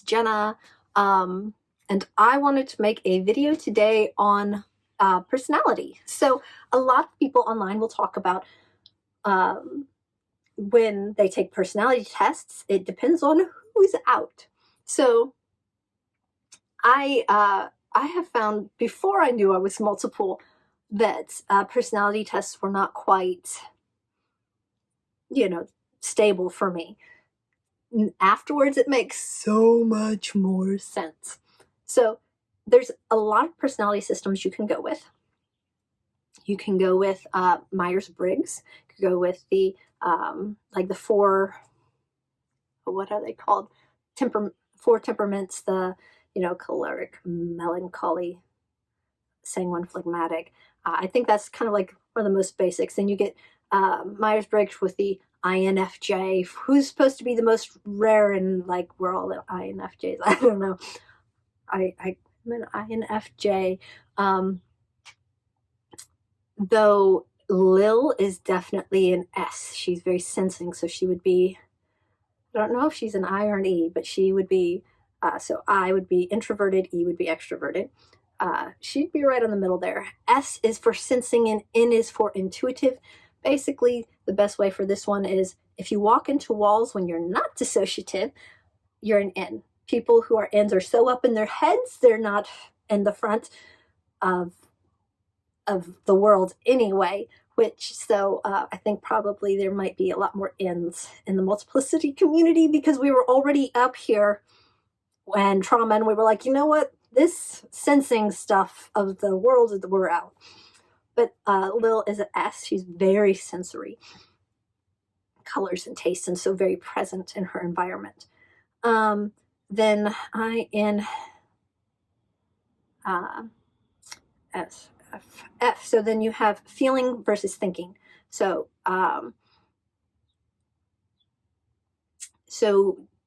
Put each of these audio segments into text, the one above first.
Jenna, and I wanted to make a video today on personality. So a lot of people online will talk about when they take personality tests, it depends on who's out. So I have found, before I knew I was multiple, that personality tests were not quite, stable for me. Afterwards, it makes so much more sense. So there's a lot of personality systems you can go with. You can go with myers-brigs. You can go with the like the four, what are they called? Four temperaments. The choleric, melancholy, sanguine, phlegmatic. I think that's kind of like one of the most basics. Then you get Myers-Briggs with the INFJ, who's supposed to be the most rare, and like we're all INFJs. I don't know. I'm an INFJ. Though Lil is definitely an S. She's very sensing, so she would be, I don't know if she's an I or an E, but she would be, so I would be introverted, E would be extroverted. She'd be right in the middle there. S is for sensing and N is for intuitive. Basically, the best way for this one is if you walk into walls when you're not dissociative, you're an N. People who are N's are so up in their heads, they're not in the front of the world anyway, I think probably there might be a lot more N's in the multiplicity community, because we were already up here when trauma, and we were like, you know what, this sensing stuff of the world, we're out. But Lil is an S. She's very sensory, colors and tastes, and so very present in her environment. Then F. So then you have feeling versus thinking. So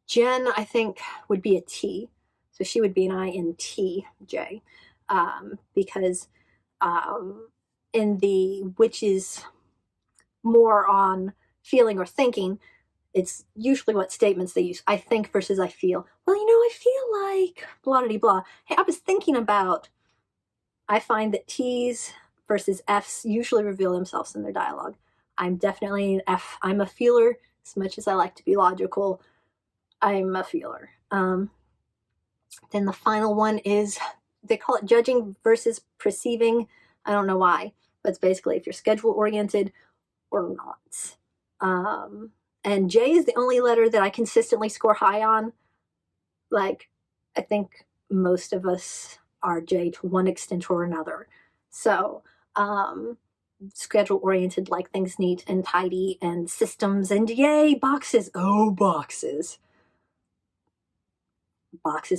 Jen, I think, would be a T. So she would be an INTJ, because which is more on feeling or thinking, it's usually what statements they use. I think versus I feel. Well, I feel like blah, blah, blah. Hey, I was thinking about, I find that T's versus F's usually reveal themselves in their dialogue. I'm definitely an F. I'm a feeler. As much as I like to be logical, I'm a feeler. Then the final one is, they call it judging versus perceiving. I don't know why, but it's basically if you're schedule oriented or not. And J is the only letter that I consistently score high on. Like, I think most of us are J to one extent or another. So schedule oriented, like things neat and tidy and systems, and yay, boxes. Oh, boxes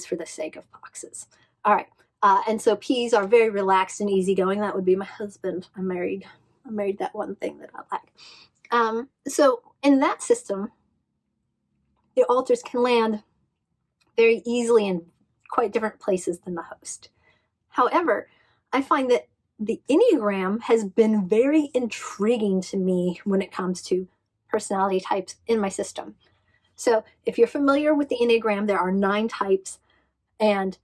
for the sake of boxes. All right. And so P's are very relaxed and easygoing. That would be my husband. I'm married that one thing that I like. So in that system, the alters can land very easily in quite different places than the host. However, I find that the enneagram has been very intriguing to me when it comes to personality types in my system. So if you're familiar with the enneagram, there are 9 types, and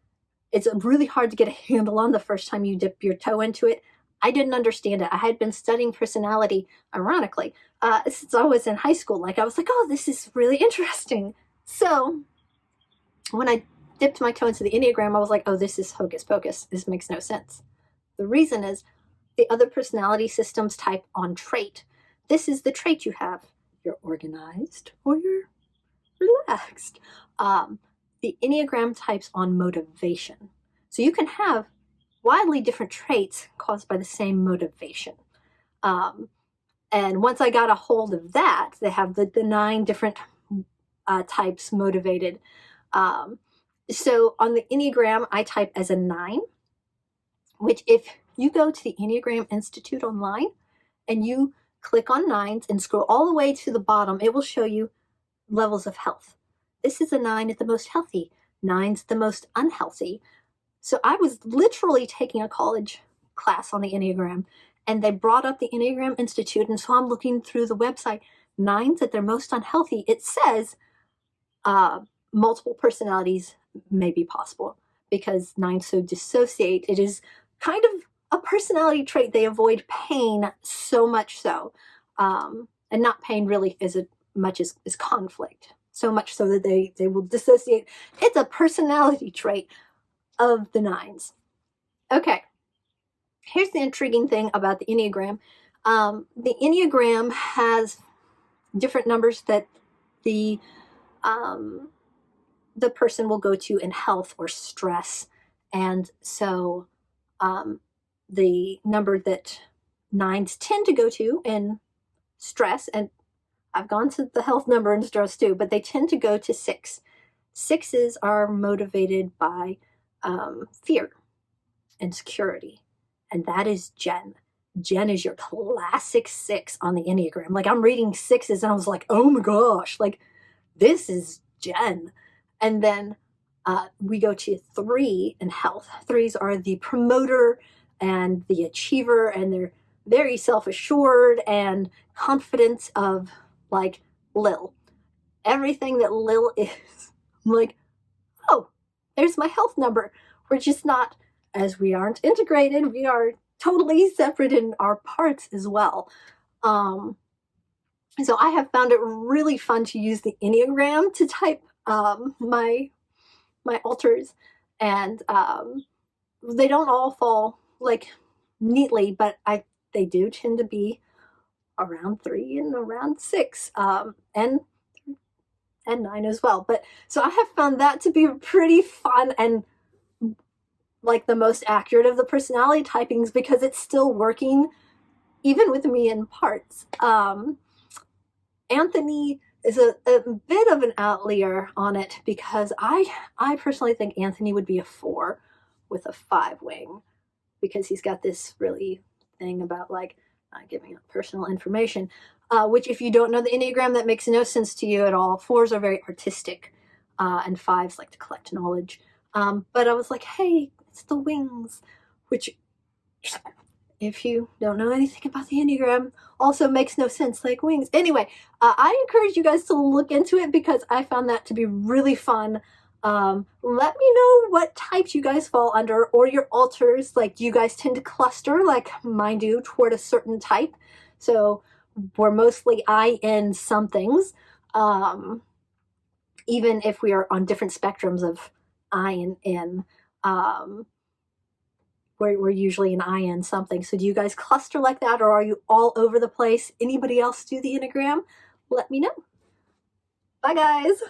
it's really hard to get a handle on the first time you dip your toe into it. I didn't understand it. I had been studying personality, ironically, since I was in high school. Like, I was like, oh, this is really interesting. So when I dipped my toe into the enneagram, I was like, oh, this is hocus pocus. This makes no sense. The reason is the other personality systems type on trait. This is the trait you have. You're organized or you're relaxed. The enneagram types on motivation. So you can have widely different traits caused by the same motivation. And once I got a hold of that, they have the 9 different types motivated. So on the enneagram, I type as a 9, which if you go to the Enneagram Institute online and you click on 9s and scroll all the way to the bottom, it will show you levels of health. This is a 9 at the most healthy, 9's the most unhealthy. So I was literally taking a college class on the Enneagram, and they brought up the Enneagram Institute, and so I'm looking through the website. 9's at their most unhealthy. It says multiple personalities, may be possible because 9s so dissociate. It is kind of a personality trait. They avoid pain so much so, and not pain really as much as conflict, so much so that they will dissociate. It's a personality trait of the 9s. Okay, here's the intriguing thing about the Enneagram. The Enneagram has different numbers that the person will go to in health or stress. And so the number that 9s tend to go to in stress, and I've gone to the health number in stress too, but they tend to go to 6. 6s are motivated by fear, insecurity, and that is Jen. Jen is your classic 6 on the Enneagram. Like, I'm reading 6s and I was like, oh my gosh, like, this is Jen. And then we go to 3 in health. 3s are the promoter and the achiever, and they're very self-assured and confident of, like, Lil. Everything that Lil is. I'm like, oh, there's my health number. We're just not, as we aren't integrated, we are totally separate in our parts as well. So I have found it really fun to use the Enneagram to type my alters, and they don't all fall like neatly, but they do tend to be around 3 and around 6, and 9 as well. But so I have found that to be pretty fun and like the most accurate of the personality typings, because it's still working even with me in parts. Anthony is a bit of an outlier on it, because I personally think Anthony would be a 4 with a 5 wing, because he's got this really thing about, like, not giving up personal information, which, if you don't know the Enneagram, that makes no sense to you at all. 4s are very artistic, and 5s like to collect knowledge. But I was like, hey, it's the wings, which, if you don't know anything about the Enneagram, also makes no sense, like wings. Anyway, I encourage you guys to look into it, because I found that to be really fun. Let me know what types you guys fall under, or your alters. Like, do you guys tend to cluster like mine do toward a certain type? So we're mostly IN somethings, even if we are on different spectrums of I and N. We're usually an IN something. So do you guys cluster like that, or are you all over the place? Anybody else do the Enneagram? Let me know. Bye, guys.